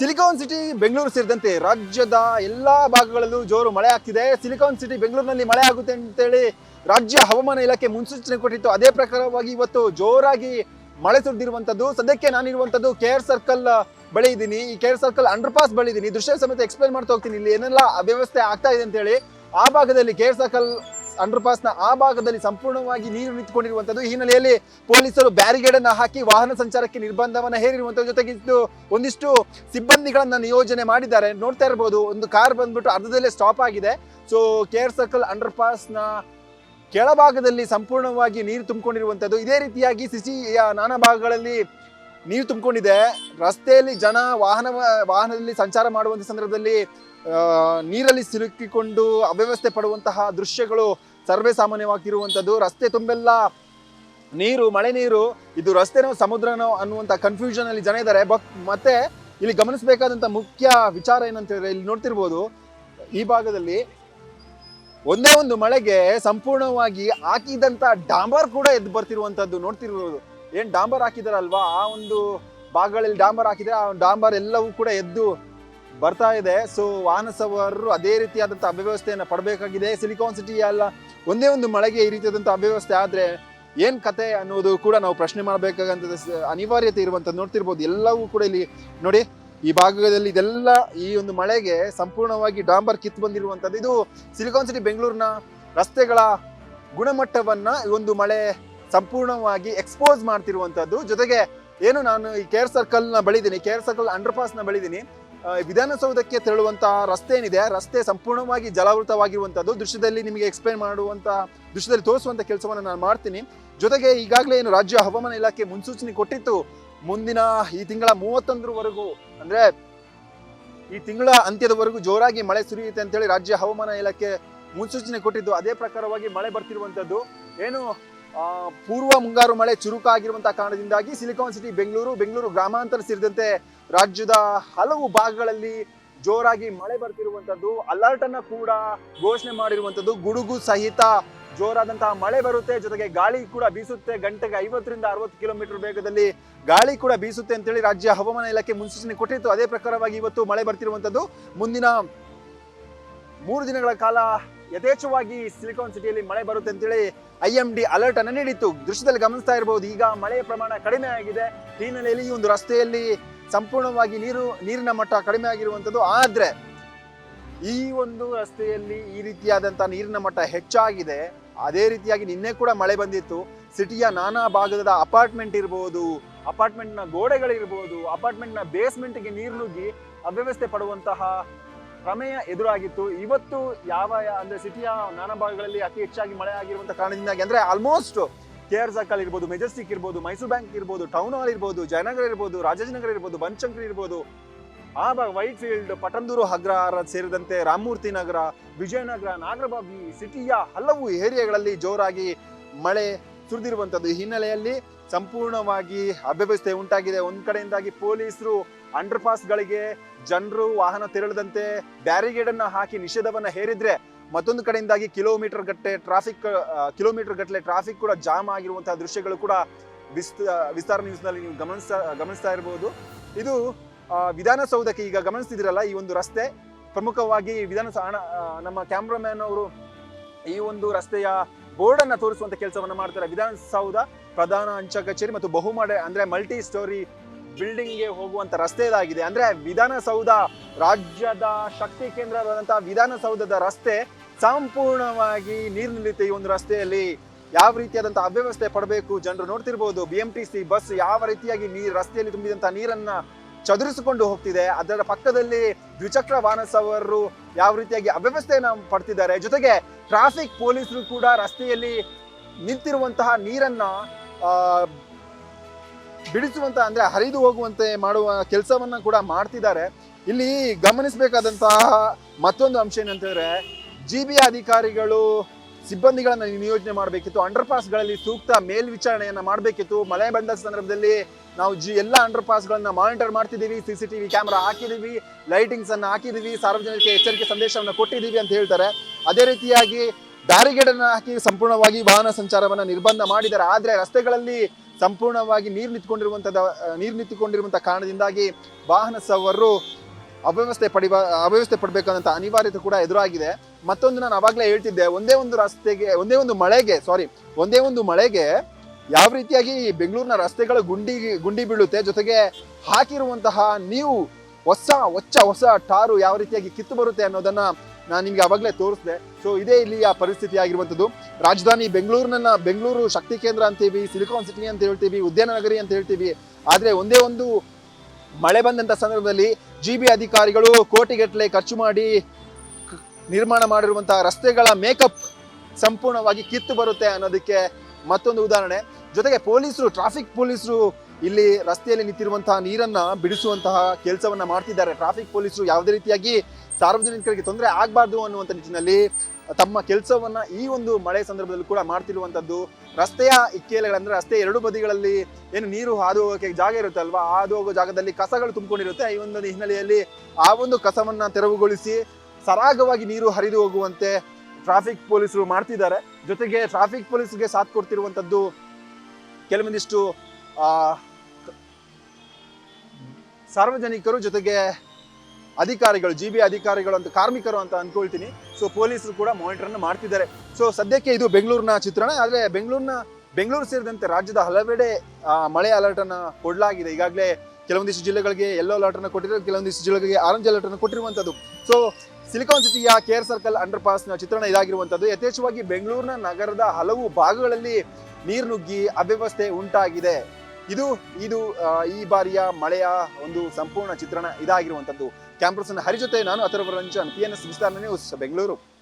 Silicon city Bengaluru ಸೇರಿದಂತೆ ರಾಜ್ಯದ ಎಲ್ಲಾ ಭಾಗಗಳಲ್ಲೂ ಜೋರು ಮಳೆ ಆಗ್ತಿದೆ. ಸಿಲಿಕಾನ್ ಸಿಟಿ ಬೆಂಗಳೂರಿನಲ್ಲಿ ಮಳೆ ಆಗುತ್ತೆ ಅಂತೇಳಿ ರಾಜ್ಯ ಹವಾಮಾನ ಇಲಾಖೆ ಮುನ್ಸೂಚನೆ ಕೊಟ್ಟಿತ್ತು. ಅದೇ ಪ್ರಕಾರವಾಗಿ ಇವತ್ತು ಜೋರಾಗಿ ಮಳೆ ಸುರಿದಿರುವಂತದ್ದು. ಸದ್ಯಕ್ಕೆ ನಾನಿರುವಂತದ್ದು KR ಸರ್ಕಲ್ ಬಳಿ ಇದ್ದೀನಿ. ಈ KR ಸರ್ಕಲ್ ಅಂಡರ್ ಪಾಸ್ ಬಳಿ ಇದ್ದೀನಿ. ದೃಶ್ಯ ಸಮೇತ ಎಕ್ಸ್ಪ್ಲೈನ್ ಮಾಡ್ತಾ ಹೋಗ್ತೀನಿ ಇಲ್ಲಿ ಏನೆಲ್ಲ ಅವ್ಯವಸ್ಥೆ ಆಗ್ತಾ ಇದೆ ಅಂತ ಹೇಳಿ. ಆ ಭಾಗದಲ್ಲಿ KR ಸರ್ಕಲ್ ಅಂಡರ್ ಪಾಸ್ ನ ಆ ಭಾಗದಲ್ಲಿ ಸಂಪೂರ್ಣವಾಗಿ ನೀರು ನಿಂತುಕೊಂಡಿರುವಂತದ್ದು. ಈ ಹಿನ್ನೆಲೆಯಲ್ಲಿ ಪೊಲೀಸರು ಬ್ಯಾರಿಗೇಡ್ ಅನ್ನ ಹಾಕಿ ವಾಹನ ಸಂಚಾರಕ್ಕೆ ನಿರ್ಬಂಧವನ್ನ ಹೇರಿರುವಂತದ್ದು. ಜೊತೆಗೆ ಒಂದಿಷ್ಟು ಸಿಬ್ಬಂದಿಗಳನ್ನ ನಿಯೋಜನೆ ಮಾಡಿದ್ದಾರೆ. ನೋಡ್ತಾ ಇರಬಹುದು, ಒಂದು ಕಾರ್ ಬಂದ್ಬಿಟ್ಟು ಅರ್ಧದಲ್ಲೇ ಸ್ಟಾಪ್ ಆಗಿದೆ. So KR circle under pass ನ ಕೆಳಭಾಗದಲ್ಲಿ ಸಂಪೂರ್ಣವಾಗಿ ನೀರು ತುಂಬಿಕೊಂಡಿರುವಂತದ್ದು. ಇದೇ ರೀತಿಯಾಗಿ ಸಿಟಿಯ ನಾನಾ ಭಾಗಗಳಲ್ಲಿ ನೀರು ತುಂಬಿಕೊಂಡಿದೆ. ರಸ್ತೆಯಲ್ಲಿ ಜನ ವಾಹನದಲ್ಲಿ ಸಂಚಾರ ಮಾಡುವಂತ ಸಂದರ್ಭದಲ್ಲಿ ನೀರಲ್ಲಿ ಸಿಲುಕಿಕೊಂಡು ಅವ್ಯವಸ್ಥೆ ಪಡುವಂತಹ ದೃಶ್ಯಗಳು ಸರ್ವೇ ಸಾಮಾನ್ಯವಾಗಿರುವಂಥದ್ದು. ರಸ್ತೆ ತುಂಬೆಲ್ಲ ನೀರು, ಮಳೆ ನೀರು. ಇದು ರಸ್ತೆನೋ ಸಮುದ್ರನೋ ಅನ್ನುವಂಥ ಕನ್ಫ್ಯೂಷನ್ ಅಲ್ಲಿ ಜನ ಇದ್ದಾರೆ. ಮತ್ತೆ ಇಲ್ಲಿ ಗಮನಿಸಬೇಕಾದಂಥ ಮುಖ್ಯ ವಿಚಾರ ಏನಂತ ಹೇಳಿದ್ರೆ, ಇಲ್ಲಿ ನೋಡ್ತಿರ್ಬೋದು ಈ ಭಾಗದಲ್ಲಿ ಒಂದೇ ಒಂದು ಮಳೆಗೆ ಸಂಪೂರ್ಣವಾಗಿ ಹಾಕಿದಂತ ಡಾಂಬರ್ ಕೂಡ ಎದ್ದು ಬರ್ತಿರುವಂತದ್ದು ನೋಡ್ತಿರ್ಬೋದು. ಏನ್ ಡಾಂಬರ್ ಹಾಕಿದಾರಲ್ವಾ, ಆ ಒಂದು ಭಾಗಗಳಲ್ಲಿ ಡಾಂಬರ್ ಹಾಕಿದ್ರೆ ಆ ಡಾಂಬರ್ ಎಲ್ಲವೂ ಕೂಡ ಎದ್ದು ಬರ್ತಾ ಇದೆ. ಸೊ ವಾಹನ ಸವಾರರು ಅದೇ ರೀತಿಯಾದಂಥ ಅವ್ಯವಸ್ಥೆಯನ್ನು ಪಡಬೇಕಾಗಿದೆ. ಸಿಲಿಕಾನ್ ಸಿಟಿ ಎಲ್ಲ ಒಂದೇ ಒಂದು ಮಳೆಗೆ ಈ ರೀತಿಯಾದಂಥ ಅವ್ಯವಸ್ಥೆ ಆದ್ರೆ ಏನ್ ಕತೆ ಅನ್ನೋದು ಕೂಡ ನಾವು ಪ್ರಶ್ನೆ ಮಾಡಬೇಕಾಗಂತ ಅನಿವಾರ್ಯತೆ ಇರುವಂತದ್ದು ನೋಡ್ತಿರ್ಬೋದು. ಎಲ್ಲವೂ ಕೂಡ ಇಲ್ಲಿ ನೋಡಿ, ಈ ಭಾಗದಲ್ಲಿ ಇದೆಲ್ಲ ಈ ಒಂದು ಮಳೆಗೆ ಸಂಪೂರ್ಣವಾಗಿ ಡಾಂಬರ್ ಕಿತ್ತು ಬಂದಿರುವಂತದ್ದು. ಇದು ಸಿಲಿಕಾನ್ ಸಿಟಿ ಬೆಂಗಳೂರಿನ ರಸ್ತೆಗಳ ಗುಣಮಟ್ಟವನ್ನ ಈ ಒಂದು ಮಳೆ ಸಂಪೂರ್ಣವಾಗಿ ಎಕ್ಸ್ಪೋಸ್ ಮಾಡ್ತಿರುವಂತದ್ದು. ಜೊತೆಗೆ ಏನು, ನಾನು ಈ KR ಸರ್ಕಲ್ ನ ಬಳಿದ್ದೀನಿ, KR ಸರ್ಕಲ್ ಅಂಡರ್ ಪಾಸ್ ನ ಬಳಿದ್ದೀನಿ. ವಿಧಾನಸೌಧಕ್ಕೆ ತೆರಳುವಂತ ರಸ್ತೆ ಏನಿದೆ, ರಸ್ತೆ ಸಂಪೂರ್ಣವಾಗಿ ಜಲಾವೃತವಾಗಿರುವಂತದ್ದು. ದೃಶ್ಯದಲ್ಲಿ ನಿಮಗೆ ಎಕ್ಸ್ಪ್ಲೈನ್ ಮಾಡುವಂತ, ದೃಶ್ಯದಲ್ಲಿ ತೋರಿಸುವಂತ ಕೆಲಸವನ್ನು ನಾನು ಮಾಡ್ತೀನಿ. ಜೊತೆಗೆ ಈಗಾಗಲೇ ಏನು ರಾಜ್ಯ ಹವಾಮಾನ ಇಲಾಖೆ ಮುನ್ಸೂಚನೆ ಕೊಟ್ಟಿತ್ತು, ಮುಂದಿನ ಈ ತಿಂಗಳ 31ರವರೆಗೂ, ಅಂದ್ರೆ ಈ ತಿಂಗಳ ಅಂತ್ಯದವರೆಗೂ ಜೋರಾಗಿ ಮಳೆ ಸುರಿಯುತ್ತೆ ಅಂತೇಳಿ ರಾಜ್ಯ ಹವಾಮಾನ ಇಲಾಖೆ ಮುನ್ಸೂಚನೆ ಕೊಟ್ಟಿದ್ದು. ಅದೇ ಪ್ರಕಾರವಾಗಿ ಮಳೆ ಬರ್ತಿರುವಂತದ್ದು. ಏನು, ಪೂರ್ವ ಮುಂಗಾರು ಮಳೆ ಚುರುಕಾಗಿರುವಂತಹ ಕಾರಣದಿಂದಾಗಿ ಸಿಲಿಕಾನ್ ಸಿಟಿ ಬೆಂಗಳೂರು ಗ್ರಾಮಾಂತರ ಸೇರಿದಂತೆ ರಾಜ್ಯದ ಹಲವು ಭಾಗಗಳಲ್ಲಿ ಜೋರಾಗಿ ಮಳೆ ಬರ್ತಿರುವಂತದ್ದು. ಅಲರ್ಟ್ ಅನ್ನ ಕೂಡ ಘೋಷಣೆ ಮಾಡಿರುವಂತದ್ದು. ಗುಡುಗು ಸಹಿತ ಜೋರಾದಂತಹ ಮಳೆ ಬರುತ್ತೆ. ಜೊತೆಗೆ ಗಾಳಿ ಕೂಡ ಬೀಸುತ್ತೆ. ಗಂಟೆಗೆ 50ರಿಂದ 60 ಕಿಲೋಮೀಟರ್ ವೇಗದಲ್ಲಿ ಗಾಳಿ ಕೂಡ ಬೀಸುತ್ತೆ ಅಂತೇಳಿ ರಾಜ್ಯ ಹವಾಮಾನ ಇಲಾಖೆ ಮುನ್ಸೂಚನೆ ಕೊಟ್ಟಿತ್ತು. ಅದೇ ಪ್ರಕಾರವಾಗಿ ಇವತ್ತು ಮಳೆ ಬರ್ತಿರುವಂತದ್ದು. ಮುಂದಿನ 3 ದಿನಗಳ ಕಾಲ ಯಥೇಚ್ಛವಾಗಿ ಸಿಲಿಕಾನ್ ಸಿಟಿಯಲ್ಲಿ ಮಳೆ ಬರುತ್ತೆ ಅಂತೇಳಿ IMD ಅಲರ್ಟ್ ಅನ್ನು ನೀಡಿತ್ತು. ದೃಶ್ಯದಲ್ಲಿ ಗಮನಿಸ್ತಾ ಇರಬಹುದು, ಈಗ ಮಳೆಯ ಪ್ರಮಾಣ ಕಡಿಮೆ ಆಗಿದೆ. ಈ ಹಿನ್ನೆಲೆಯಲ್ಲಿ ಈ ಒಂದು ರಸ್ತೆಯಲ್ಲಿ ಸಂಪೂರ್ಣವಾಗಿ ನೀರಿನ ಮಟ್ಟ ಕಡಿಮೆ ಆಗಿರುವಂತದ್ದು. ಆದ್ರೆ ಈ ಒಂದು ರಸ್ತೆಯಲ್ಲಿ ಈ ರೀತಿಯಾದಂತಹ ನೀರಿನ ಮಟ್ಟ ಹೆಚ್ಚಾಗಿದೆ. ಅದೇ ರೀತಿಯಾಗಿ ನಿನ್ನೆ ಕೂಡ ಮಳೆ ಬಂದಿತ್ತು. ಸಿಟಿಯ ನಾನಾ ಭಾಗದ ಅಪಾರ್ಟ್ಮೆಂಟ್ ಇರಬಹುದು, ಅಪಾರ್ಟ್ಮೆಂಟ್ ನ ಗೋಡೆಗಳಿರ್ಬೋದು, ಅಪಾರ್ಟ್ಮೆಂಟ್ ನ ಬೇಸ್ಮೆಂಟ್ಗೆ ನೀರು ನುಗ್ಗಿ ಅವ್ಯವಸ್ಥೆ ಪಡುವಂತಹ ಪ್ರಮೇಯ ಎದುರಾಗಿತ್ತು. ಇವತ್ತು ಅಂದ್ರೆ ಸಿಟಿಯ ನಾನಾ ಭಾಗಗಳಲ್ಲಿ ಅತಿ ಹೆಚ್ಚಾಗಿ ಮಳೆ ಆಗಿರುವಂತಹ ಕಾರಣದಿಂದಾಗಿ, ಅಂದ್ರೆ ಆಲ್ಮೋಸ್ಟ್ KR ಸರ್ಕಲ್ ಇರ್ಬೋದು, ಮೆಜೆಸ್ಟಿಕ್ ಇರ್ಬೋದು, ಮೈಸೂರು ಬ್ಯಾಂಕ್ ಇರ್ಬೋದು, ಟೌನ್ ಹಾಲ್ ಇರ್ಬೋದು, ಜಯನಗರ ಇರ್ಬೋದು, ರಾಜಾಜಿನಗರ ಇರ್ಬೋದು, ಬನಶಂಕರಿ ಇರ್ಬೋದು, ಆ ವೈಟ್ ಫೀಲ್ಡ್, ಪಟಂದೂರು ಅಗ್ರಹಾರ ಸೇರಿದಂತೆ ರಾಮಮೂರ್ತಿ ನಗರ, ವಿಜಯನಗರ, ನಾಗರಬಾವಿ, ಸಿಟಿಯ ಹಲವು ಏರಿಯಾಗಳಲ್ಲಿ ಜೋರಾಗಿ ಮಳೆ ಸುರಿದಿರುವಂತದ್ದು. ಈ ಹಿನ್ನೆಲೆಯಲ್ಲಿ ಸಂಪೂರ್ಣವಾಗಿ ಅವ್ಯವಸ್ಥೆ ಉಂಟಾಗಿದೆ. ಒಂದ್ ಕಡೆಯಿಂದಾಗಿ ಪೊಲೀಸರು ಅಂಡರ್ ಪಾಸ್ ಗಳಿಗೆ ಜನರು ವಾಹನ ತೆರಳದಂತೆ ಬ್ಯಾರಿಗೇಡ್ ಅನ್ನ ಹಾಕಿ ನಿಷೇಧವನ್ನ ಹೇರಿದ್ರೆ, ಮತ್ತೊಂದು ಕಡೆಯಿಂದಾಗಿ ಕಿಲೋಮೀಟರ್ ಗಟ್ಟಲೆ ಟ್ರಾಫಿಕ್ ಕೂಡ ಜಾಮ್ ಆಗಿರುವಂತಹ ದೃಶ್ಯಗಳು ಕೂಡ ವಿಸ್ತಾರ ನ್ಯೂಸ್ ನಲ್ಲಿ ನೀವು ಗಮನಿಸ್ತಾ ಇರಬಹುದು. ಇದು ವಿಧಾನಸೌಧಕ್ಕೆ ಈಗ ಗಮನಿಸ್ತಿದಿರಲ್ಲ, ಈ ಒಂದು ರಸ್ತೆ ಪ್ರಮುಖವಾಗಿ ನಮ್ಮ ಕ್ಯಾಮ್ರಾಮ್ಯಾನ್ ಅವರು ಈ ಒಂದು ರಸ್ತೆಯ ಬೋರ್ಡ್ ಅನ್ನ ತೋರಿಸುವಂತ ಕೆಲಸವನ್ನ ಮಾಡ್ತಾರೆ. ವಿಧಾನಸೌಧ ಪ್ರಧಾನ ಅಂಚೆ ಕಚೇರಿ ಮತ್ತು ಬಹುಮಹಡಿ ಅಂದ್ರೆ ಮಲ್ಟಿ ಸ್ಟೋರಿ ಬಿಲ್ಡಿಂಗ್ ಗೆ ಹೋಗುವಂತ ರಸ್ತೆ ಇದಾಗಿದೆ. ಅಂದ್ರೆ ವಿಧಾನಸೌಧ ರಾಜ್ಯದ ಶಕ್ತಿ ಕೇಂದ್ರವಾದಂತಹ ವಿಧಾನಸೌಧದ ರಸ್ತೆ ಸಂಪೂರ್ಣವಾಗಿ ನೀರು ನಿಲ್ಲುತ್ತೆ. ಈ ಒಂದು ರಸ್ತೆಯಲ್ಲಿ ಯಾವ ರೀತಿಯಾದಂತಹ ಅವ್ಯವಸ್ಥೆ ಪಡಬೇಕು ಜನರು ನೋಡ್ತಿರ್ಬೋದು. BMTC ಬಸ್ ಯಾವ ರೀತಿಯಾಗಿ ರಸ್ತೆಯಲ್ಲಿ ತುಂಬಿದಂತಹ ನೀರನ್ನ ಚದುರಿಸಿಕೊಂಡು ಹೋಗ್ತಿದೆ. ಅದರ ಪಕ್ಕದಲ್ಲಿ ದ್ವಿಚಕ್ರ ವಾಹನ ಸವಾರರು ಯಾವ ರೀತಿಯಾಗಿ ಅವ್ಯವಸ್ಥೆಯನ್ನ ಪಡ್ತಿದ್ದಾರೆ. ಜೊತೆಗೆ ಟ್ರಾಫಿಕ್ ಪೊಲೀಸರು ಕೂಡ ರಸ್ತೆಯಲ್ಲಿ ನಿಂತಿರುವಂತಹ ನೀರನ್ನ ಬಿಡಿಸುವಂತ, ಅಂದ್ರೆ ಹರಿದು ಹೋಗುವಂತೆ ಮಾಡುವ ಕೆಲಸವನ್ನ ಕೂಡ ಮಾಡ್ತಿದ್ದಾರೆ. ಇಲ್ಲಿ ಗಮನಿಸಬೇಕಾದಂತಹ ಮತ್ತೊಂದು ಅಂಶ ಏನಂತಂದ್ರೆ, GB ಅಧಿಕಾರಿಗಳು ಸಿಬ್ಬಂದಿಗಳನ್ನ ನಿಯೋಜನೆ ಮಾಡಬೇಕಿತ್ತು. ಅಂಡರ್ ಪಾಸ್ಗಳಲ್ಲಿ ಸೂಕ್ತ ಮೇಲ್ವಿಚಾರಣೆಯನ್ನ ಮಾಡಬೇಕಿತ್ತು. ಮಳೆ ಬಂದ ಸಂದರ್ಭದಲ್ಲಿ ನಾವು ಎಲ್ಲ ಅಂಡರ್ ಪಾಸ್ಗಳನ್ನ ಮಾನಿಟರ್ ಮಾಡ್ತಿದ್ದೀವಿ, CCTV ಕ್ಯಾಮೆರಾ ಹಾಕಿದೀವಿ, ಲೈಟಿಂಗ್ಸ್ ಅನ್ನ ಹಾಕಿದೀವಿ, ಸಾರ್ವಜನಿಕ ಎಚ್ಚರಿಕೆ ಸಂದೇಶವನ್ನ ಕೊಟ್ಟಿದ್ದೀವಿ ಅಂತ ಹೇಳ್ತಾರೆ. ಅದೇ ರೀತಿಯಾಗಿ ಬ್ಯಾರಿಗೇಡ್ ಅನ್ನ ಹಾಕಿ ಸಂಪೂರ್ಣವಾಗಿ ವಾಹನ ಸಂಚಾರವನ್ನ ನಿರ್ಬಂಧ ಮಾಡಿದ್ದಾರೆ. ಆದ್ರೆ ರಸ್ತೆಗಳಲ್ಲಿ ಸಂಪೂರ್ಣವಾಗಿ ನೀರು ನಿಂತುಕೊಂಡಿರುವಂತ ಕಾರಣದಿಂದಾಗಿ ವಾಹನ ಸವಾರರು ಅವ್ಯವಸ್ಥೆ ಪಡಬೇಕಂತ ಅನಿವಾರ್ಯತೆ ಕೂಡ ಎದುರಾಗಿದೆ. ಮತ್ತೊಂದು ನಾನು ಅವಾಗಲೇ ಹೇಳ್ತಿದ್ದೆ, ಒಂದೇ ಒಂದು ಮಳೆಗೆ ಯಾವ ರೀತಿಯಾಗಿ ಬೆಂಗಳೂರಿನ ರಸ್ತೆಗಳು ಗುಂಡಿ ಬೀಳುತ್ತೆ, ಜೊತೆಗೆ ಹಾಕಿರುವಂತಹ ನೀವು ಹೊಸ ಟಾರು ಯಾವ ರೀತಿಯಾಗಿ ಕಿತ್ತು ಬರುತ್ತೆ ಅನ್ನೋದನ್ನ ನಾನು ನಿಮ್ಗೆ ಅವಾಗಲೇ ತೋರಿಸಿದೆ. ಸೊ ಇದೇ ಇಲ್ಲಿಯ ಪರಿಸ್ಥಿತಿ ಆಗಿರುವಂಥದ್ದು. ರಾಜಧಾನಿ ಬೆಂಗಳೂರು ಶಕ್ತಿ ಕೇಂದ್ರ ಅಂತೀವಿ, ಸಿಲಿಕಾನ್ ಸಿಟಿ ಅಂತ ಹೇಳ್ತೀವಿ, ಉದ್ಯಾನ ನಗರಿ ಅಂತ ಹೇಳ್ತೀವಿ. ಆದ್ರೆ ಒಂದೇ ಒಂದು ಮಳೆ ಬಂದಂತ ಸಂದರ್ಭದಲ್ಲಿ GB ಅಧಿಕಾರಿಗಳು ಕೋಟಿಗಟ್ಟಲೆ ಖರ್ಚು ಮಾಡಿ ನಿರ್ಮಾಣ ಮಾಡಿರುವಂತಹ ರಸ್ತೆಗಳ ಮೇಕಪ್ ಸಂಪೂರ್ಣವಾಗಿ ಕಿತ್ತು ಬರುತ್ತೆ ಅನ್ನೋದಕ್ಕೆ ಮತ್ತೊಂದು ಉದಾಹರಣೆ. ಜೊತೆಗೆ ಟ್ರಾಫಿಕ್ ಪೊಲೀಸರು ಇಲ್ಲಿ ರಸ್ತೆಯಲ್ಲಿ ನಿಂತಿರುವಂತಹ ನೀರನ್ನ ಬಿಡಿಸುವಂತಹ ಕೆಲಸವನ್ನ ಮಾಡ್ತಿದ್ದಾರೆ. ಟ್ರಾಫಿಕ್ ಪೊಲೀಸರು ಯಾವುದೇ ರೀತಿಯಾಗಿ ಸಾರ್ವಜನಿಕರಿಗೆ ತೊಂದರೆ ಆಗಬಾರ್ದು ಅನ್ನುವಂಥ ನಿಟ್ಟಿನಲ್ಲಿ ತಮ್ಮ ಕೆಲಸವನ್ನ ಈ ಒಂದು ಮಳೆ ಸಂದರ್ಭದಲ್ಲಿ ಕೂಡ ಮಾಡ್ತಿರುವಂತದ್ದು. ರಸ್ತೆಯ ಇಕ್ಕೆಲೆಗಳಂದ್ರೆ ರಸ್ತೆ ಎರಡು ಬದಿಗಳಲ್ಲಿ ಏನು ನೀರು ಹಾದು ಹೋಗೋಕೆ ಜಾಗ ಇರುತ್ತೆ ಅಲ್ವಾ, ಹಾದು ಹೋಗೋ ಜಾಗದಲ್ಲಿ ಕಸಗಳು ತುಂಬಿಕೊಂಡಿರುತ್ತೆ. ಈ ಒಂದು ಹಿನ್ನೆಲೆಯಲ್ಲಿ ಆ ಒಂದು ಕಸವನ್ನ ತೆರವುಗೊಳಿಸಿ ಸರಾಗವಾಗಿ ನೀರು ಹರಿದು ಹೋಗುವಂತೆ ಟ್ರಾಫಿಕ್ ಪೊಲೀಸರು ಮಾಡ್ತಿದ್ದಾರೆ. ಜೊತೆಗೆ ಟ್ರಾಫಿಕ್ ಪೊಲೀಸರಿಗೆ ಸಾಥ್ ಕೊಡ್ತಿರುವಂತದ್ದು ಕೆಲವೊಂದಿಷ್ಟು ಸಾರ್ವಜನಿಕರು, ಜೊತೆಗೆ ಅಧಿಕಾರಿಗಳು, GB ಅಧಿಕಾರಿಗಳು ಅಂತ ಕಾರ್ಮಿಕರು ಅಂತ ಅನ್ಕೊಳ್ತೀನಿ. ಸೊ ಪೊಲೀಸರು ಕೂಡ ಮಾನಿಟರ್ ಅನ್ನು ಮಾಡ್ತಿದ್ದಾರೆ. ಸೊ ಸದ್ಯಕ್ಕೆ ಇದು ಬೆಂಗಳೂರಿನ ಚಿತ್ರಣ. ಆದ್ರೆ ಬೆಂಗಳೂರು ಸೇರಿದಂತೆ ರಾಜ್ಯದ ಹಲವೆಡೆ ಮಳೆ ಅಲರ್ಟ್ ಅನ್ನ ಕೊಡಲಾಗಿದೆ. ಈಗಾಗಲೇ ಕೆಲವೊಂದಿಷ್ಟು ಜಿಲ್ಲೆಗಳಿಗೆ ಯೆಲ್ಲೋ ಅಲರ್ಟ್ ಅನ್ನು ಕೊಟ್ಟಿದ್ದಾರೆ, ಕೆಲವೊಂದಿಷ್ಟು ಜಿಲ್ಲೆಗಳಿಗೆ ಆರೆಂಜ್ ಅಲರ್ಟ್ ಅನ್ನು ಕೊಟ್ಟಿರುವಂತದ್ದು. ಸೊ ಸಿಲಿಕಾನ್ ಸಿಟಿಯ KR ಸರ್ಕಲ್ ಅಂಡರ್ ಪಾಸ್ ನ ಚಿತ್ರಣ ಇದಾಗಿರುವಂತದ್ದು. ಯಥೇಚ್ಛವಾಗಿ ಬೆಂಗಳೂರಿನ ನಗರದ ಹಲವು ಭಾಗಗಳಲ್ಲಿ ನೀರು ನುಗ್ಗಿ ಅವ್ಯವಸ್ಥೆ ಉಂಟಾಗಿದೆ. ಇದು ಈ ಬಾರಿಯ ಮಳೆಯ ಒಂದು ಸಂಪೂರ್ಣ ಚಿತ್ರಣ ಇದಾಗಿರುವಂತದ್ದು. ಕ್ಯಾಮ್ರಾ ಪರ್ಸನ್ ಹರಿ ಜೊತೆ ನಾನು ಅಥರ್ವ ರಂಜನ್, PNS ವಿಸ್ತಾರ ನ್ಯೂಸ್, ಬೆಂಗಳೂರು.